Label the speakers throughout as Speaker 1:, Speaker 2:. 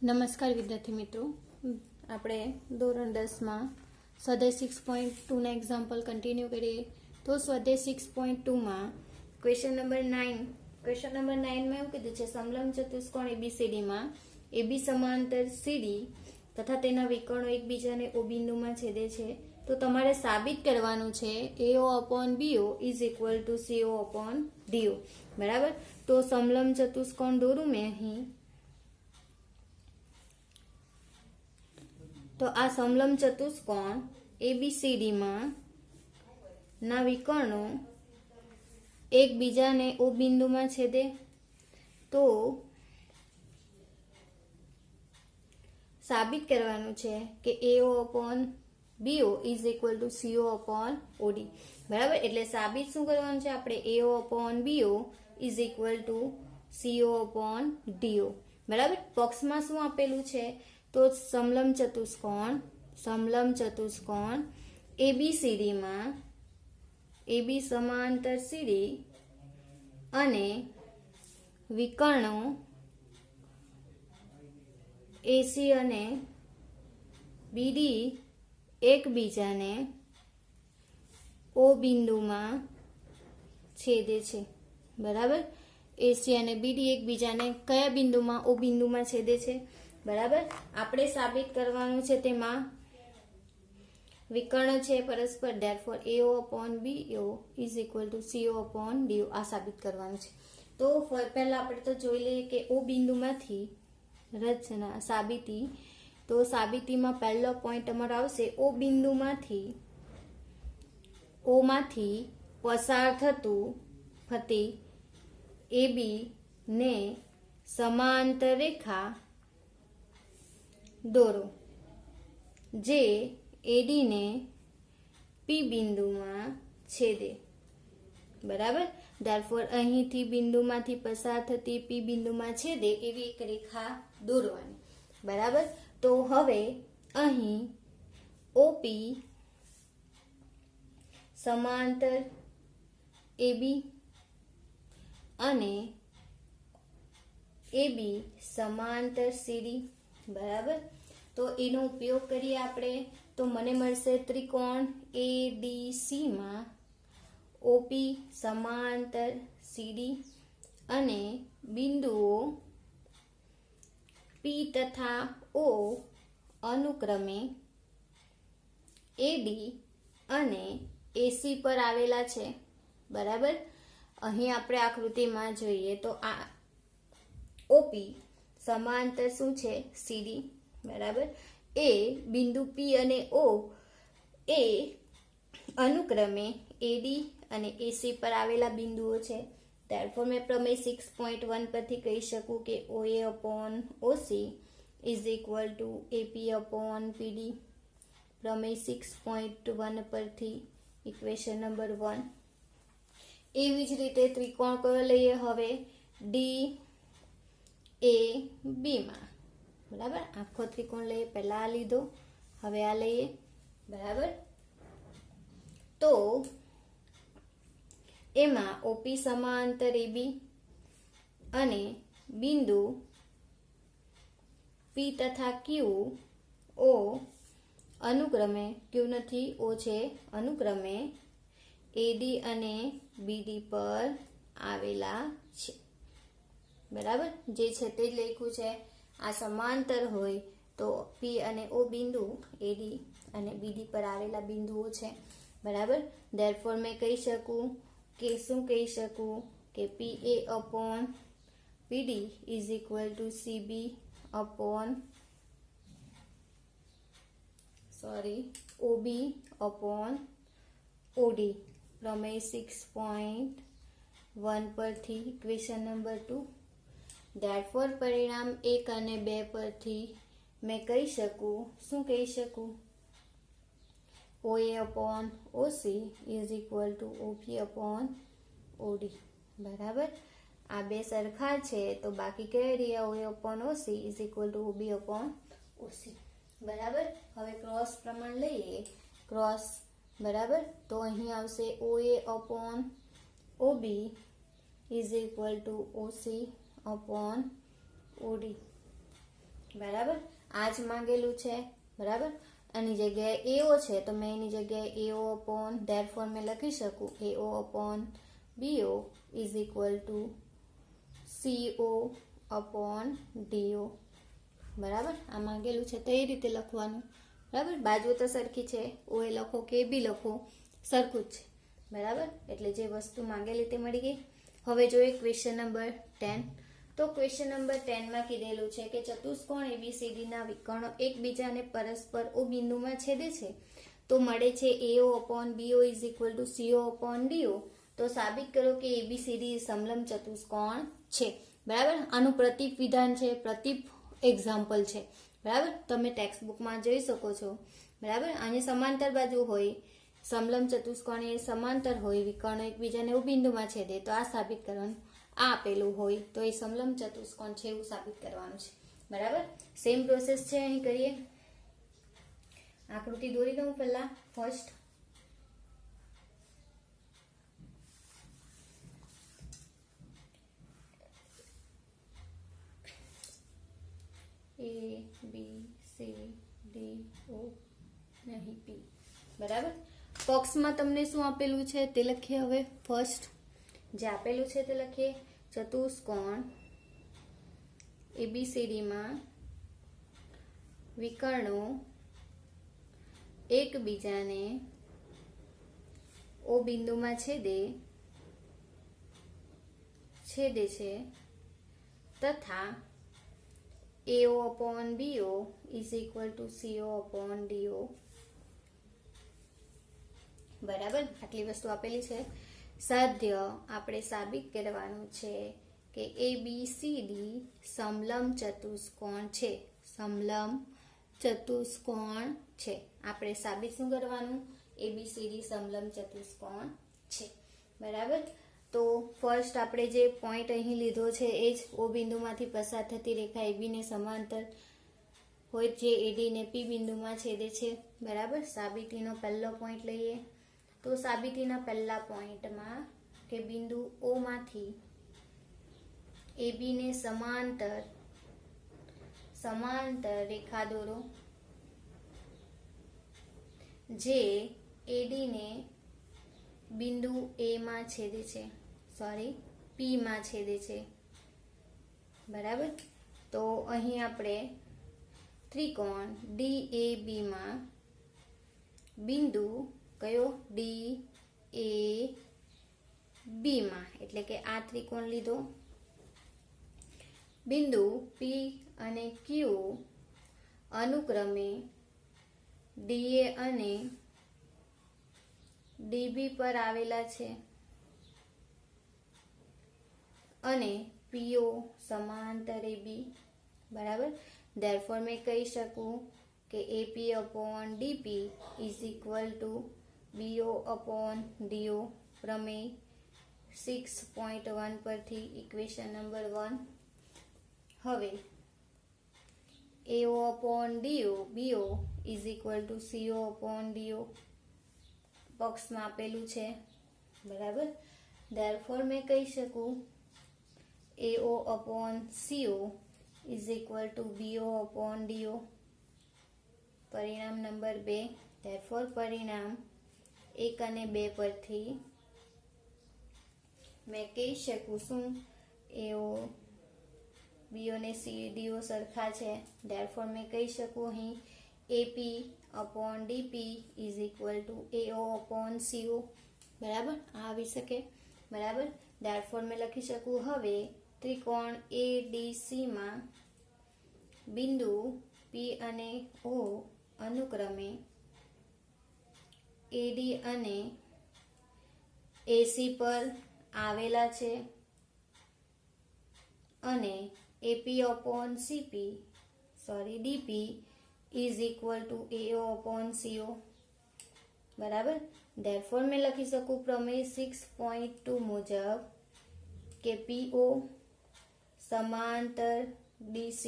Speaker 1: નમસ્કાર વિદ્યાર્થી મિત્રો, આપણે ધોરણ 10માં સ્વાધ્યાય 6.2ના એક્ઝામ્પલ કન્ટિન્યુ કરીએ. તો સ્વાધ્યાય 6.2માં ક્વેશ્ચન નંબર 9માં એવું કીધું છે, સમલંબ ચતુષ્કોણ ABCDમાં AB સમાંતર CD તથા તેના વિકર્ણો એકબીજાને O બિંદુમાં છેદે છે. તો તમારે સાબિત કરવાનું છે AO/BO is equal two CO/DO. બરાબર. તો સમલંબ ચતુષ્કોણ દોરું મેં અહીં. તો આ સમલંબ ચતુષ્કોણ ABCD માં ના વિકર્ણો એકબીજાને O બિંદુમાં છેદે. તો સાબિત કરવાનું છે કે AO/BO is equal two CO/OD. બરાબર. એટલે સાબિત શું કરવાનું છે આપણે? AO/BO is equal two CO/DO. બરાબર. પક્ષમાં શું આપેલું છે? તો સમલંબ ચતુષ્કોણ ABCD માં AB સમાંતર CD અને વિકર્ણો AC અને BD એકબીજાને O બિંદુમાં છેદે છે. બરાબર. AC અને BD એકબીજાને કયા બિંદુમાં? O બિંદુમાં છેદે છે. બરાબર. આપણે સાબિત કરવાનું છે તેમાં વિકર્ણ છે પરસ્પર, therefore AO/BO is equal to CO/DO. આ સાબિત કરવાનું છે. તો પહેલા આપણે તો જોઈ લઈએ કે O બિંદુમાંથી રચના સાબિતી. તો સાબિતીમાં પહેલો પોઈન્ટ તમારો આવશે O બિંદુમાંથી પસાર થતી AB ને સમાંતર રેખા દોરો જે AD ને P બિંદુમાં છેદે. બરાબર. therefore અહીંથી બિંદુમાંથી પસાર થતી P બિંદુમાં છેદે એવી એક રેખા દોરવાની. બરાબર. તો હવે અહીં OP સમાંતર AB અને AB સમાંતર CD. બરાબર. તો એનો ઉપયોગ કરીએ આપણે. તો મને મળશે ત્રિકોણ ADC માં OP સમાંતર CD અને બિંદુઓ P તથા O અનુક્રમે AD અને AC પર આવેલા છે. બરાબર. અહીં આપણે આકૃતિમાં જોઈએ તો આ OP સમાંતર શું છે? CD. બરાબર. એ બિંદુ P અને O એ અનુક્રમે AD અને AC પર આવેલા બિંદુઓ છે. therefore મેં પ્રમેય 6.1 પરથી કહી શકું કે OA/OC is equal to AP/PD. પ્રમેય 6.1 પરથી ઇક્વેશન નંબર 1. એવી જ રીતે ત્રિકોણ કયો લઈએ હવે? DAB માં. બરાબર. આખો ત્રિકોણ લઈએ. પહેલા આ લીધો, હવે આ લઈએ. બરાબર. તો એમાં OP સમાંતર AB અને બિંદુ P તથા Q O અનુક્રમે, Q નથી, O છે, અનુક્રમે AD અને BD પર આવેલા છે. બરાબર. જે છે તે જ લખ્યું છે. આ સમાંતર હોય તો P અને O બિંદુ AD અને BD પર આવેલા બિંદુઓ છે. બરાબર. therefore મેં કહી શકું કે શું કહી શકું કે PA/PD is equal to OB/OD. પ્રમેય 6.1 પરથી ઇક્વેશન નંબર 2. therefore પરિણામ 1 અને 2 પરથી મેં કહી શકું, શું કહી શકું? OA/OC is equal to OP/OD. બરાબર. આ બે સરખા છે તો બાકી કઈ રહ્યા? OA/OC is equal to OB/OC. બરાબર. હવે ક્રોસ પ્રમાણ લઈએ. ક્રોસ. બરાબર. તો અહીં આવશે OA/OB is equal to OC/OD. બરાબર, આ જ માંગેલું છે. બરાબર, આની જગ્યાએ એઓ છે તો મેં એની જગ્યાએ એઓ અપોન ધેરફોર મેં લખી શકું A O upon B O is equal to C O upon D O. બરાબર, આ માંગેલું છે તો એ રીતે લખવાનું. બરાબર, બાજુ તો સરખી છે, ઓ એ લખો કે બી લખો સરખું જ છે. બરાબર, એટલે જે વસ્તુ માંગેલી તે મળી ગઈ. હવે જોઈએ ક્વેશ્ચન નંબર 10. તો ક્વેશ્ચન નંબર 10 માં કીધેલું છે કે ચતુષ્કોણ ABCD ના વિકર્ણો એકબીજાને પરસ્પર O બિંદુમાં છેદે છે તો મળે છે AO upon BO is equal two CO upon DO. તો સાબિત કરો કે ABCD સમલંબ ચતુષ્કોણ છે. બરાબર, આનું પ્રતીપ વિધાન છે, પ્રતીપ એક્ઝામ્પલ છે. બરાબર, તમે ટેક્સ્ટ બુકમાં જોઈ શકો છો. બરાબર, આને સમાંતર બાજુ હોય, સમલંબ ચતુષ્કોણ એ સમાંતર હોય, વિકર્ણો એકબીજાને O બિંદુમાં છેદે તો આ સાબિત કરવાનું. આ આપેલું હોય તો એ સમલંબ ચતુષ્કોણ છે એવું સાબિત કરવાનું છે. બરાબર, સેમ પ્રોસેસ છે. અહીં કરીએ, આકૃતિ દોરી દઉં પહેલા. First A B C D O નહીં P. બરાબર, બોક્સમાં તમને શું આપેલું છે તે લખીએ. હવે ફર્સ્ટ જે આપેલું છે તે લખીએ. ચતુષ્કોણ ABCD માં વિકર્ણો એકબીજાને O બિંદુમાં છેદે છે તથા AO upon BO is equal two CO upon DO. બરાબર, આટલી વસ્તુ આપેલી છે. સાધ્ય આપણે સાબિત કરવાનું છે કે ABCD સમલંબ ચતુષ્કોણ છે. સમલંબ ચતુષ્કોણ છે. આપણે સાબિત શું કરવાનું? ABCD સમલંબ ચતુષ્કોણ છે. બરાબર, તો ફર્સ્ટ આપણે જે પોઈન્ટ અહીં લીધો છે એ જ O બિંદુમાંથી પસાર થતી રેખા AB ને સમાંતર હોય જે AD ને P બિંદુમાં છેદે છે. બરાબર, સાબિતીનો પહેલો પોઈન્ટ લઈએ. તો સાબિતીના પહેલા પોઈન્ટમાં કે બિંદુ O માંથી AB ને સમાંતર રેખા દોરો જે AD ને બિંદુ A માં છેદે છે, P માં છેદે છે. બરાબર, તો અહીં આપણે ત્રિકોણ DAB માં બિંદુ કયો DAB માં એટલે કે આ ત્રિકોણ લીધો. બિંદુ P અને Q અનુક્રમે DA અને DB પર આવેલા છે અને PO સમાંતર AB. બરાબર, ધેરફોર મેં કહી શકું કે AP upon DP is equal two BO upon DO. પ્રમેય 6.1 પરથી ઇક્વેશન નંબર 1. હવે AO upon DO BO is equal two CO upon DO બોક્સમાં આપેલું છે. બરાબર, ધેરફોર મેં કહી શકું AO upon CO is equal two BO upon DO. પરિણામ નંબર 2. ધેરફોર પરિણામ 1 અને 2 પરથી મેં કહી શકું શું? AO BO ને DO સરખા છે. ધેરફોર મેં કહી શકું અહીં AP upon DP is equal two AO upon CO. બરાબર, આ આવી શકે. બરાબર, ધેરફોર મેં લખી શકું હવે ત્રિકોણ ADC માં બિંદુ P અને O અનુક્રમે AD અને AC પર આવેલા છે અને AP upon DP is equal two AO upon CO. બરાબર, ધેરફોર મેં લખી શકું પ્રમેય 6.2 મુજબ કે PO સમાંતર DC.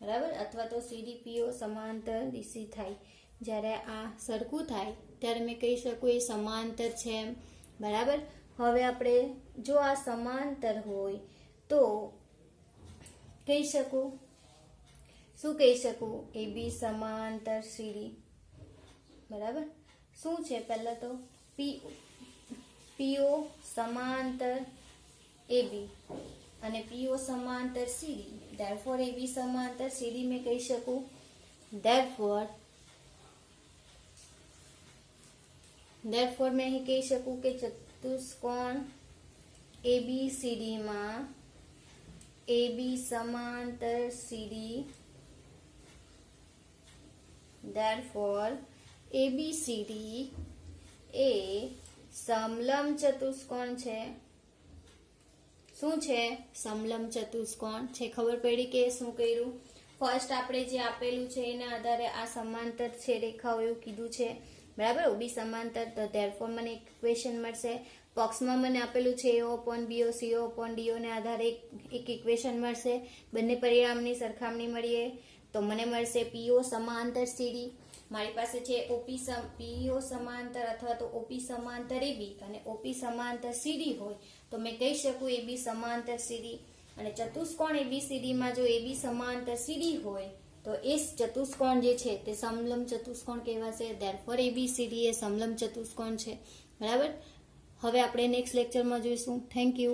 Speaker 1: બરાબર, અથવા તો CDPO સમાંતર DC થાય. જ્યારે આ સરખું થાય ત્યારે મેં કહી શકું એ સમાંતર છે. બરાબર, હવે આપણે જો આ સમાંતર હોય તો કહી શકું શું કહી શકું? AB સમાંતર CD. બરાબર. શું છે પહેલા તો PO સમાંતર AB અને PO સમાંતર CD. therefore AB સમાંતર CD મેં કહી શકું. therefore મેં અહીં કહી શકું કે ચતુષ્કોણ ABCD માં AB સમાંતર CD. therefore ABCD એ સમલંબ ચતુષ્કોણ છે. શું છે? સમલંબ ચતુષ્કોણ છે. ખબર પડી કે શું કર્યું? ફર્સ્ટ આપણે જે આપેલું છે એના આધારે આ સમાંતર છે રેખાઓ એવું કીધું છે. બરાબર. OB સમાંતર, તો therefore મને ઇક્વેશન મળશે. બોક્સમાં મને આપેલું છે AO/BO CO/DO ને આધારે એક ઇક્વેશન મળશે. બંને પરિણામની સરખામણી મળીએ તો મને મળશે PO સમાંતર CD. મારી પાસે છે PO સમાંતર અથવા તો OP સમાંતર AB અને OP સમાંતર CD હોય તો મેં કહી શકું AB સમાંતર CD. અને ચતુષ્કોણ ABCD માં જો AB સમાંતર CD હોય તો એ ચતુષ્કોણ જે છે તે સમલંબ ચતુષ્કોણ કહેવાશે. therefore ABCD એ સમલંબ ચતુષ્કોણ છે. બરાબર. હવે આપણે નેક્સ્ટ લેક્ચરમાં જોઈશું. Thank you.